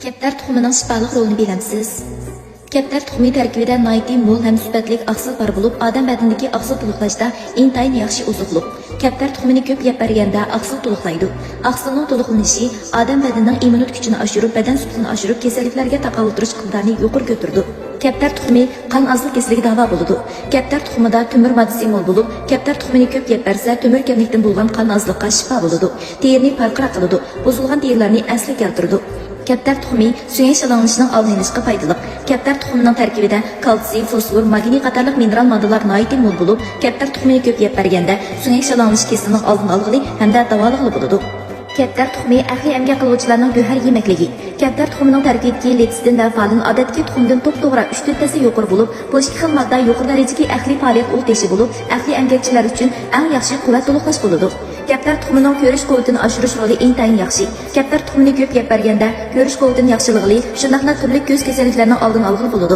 Kaptar tuxumining shifoliq rolini bilamsiz? Kaptar tuxumi tarkibida nihoyatda mo'l ham sifatli oqsil bor bo'lib, odam badanidagi oqsil to'liqlashda intayin yaxshi ozuqliq. Kaptar tuxumini ko'p yeb berganda oqsil to'liqlaydi. Oqsilning to'liqlanishi odam badanining immunitet kuchini oshirib, badan sutini oshirib, kasalliklarga taqobil turish iqtidorini yuqori ko'taradi. Kaptar tuxumi qon ozlik kasaliga davo bo'ladi. Kaptar tuxumida temir moddasi mo'l bo'lib, kaptar tuxumini ko'p yeb bersa, temir kamlikdan bo'lgan qon ozliqqa shifo bo'ladi. Terini parqaroq qiladi, buzilgan terilarni asli keltiradi. Kaptar tuxumi suyak shalanishining oldini olishga foydali. Kaptar tuxumining tarkibida kalsiy, fosfor, magniy qatorliq mineral moddalar nihoyatda mo'l bo'lib, kaptar tuxumini ko'p yeb berganda suyak shalanish kasalining oldini olg'ili hamda davolag'ili bo'ladi. Kaptar tuxumi ahli emgak qiluvchilarning go'har yemakligi. Kaptar tuxumining tarkibidagi letsitin va folin odatdagi tuxumdan to'g'ri 3-4 darajasi yuqori bo'lib, bu ikki xil modda yuqori darajadagi ahli faoliyat o'tashi bo'lib, ahli emgakchilar uchun eng yaxshi quvvat to'liqlash bo'ladi. Kaptar tuxumining ko'rish quvvatini oshirish roli intayin yaxshi. Kaptar tuxumini ko'p yeb berganda ko'rish quvvatini yaxshilig'i, shundaqla turli ko'z kasalliklarining oldini olg'ili bo'ladi.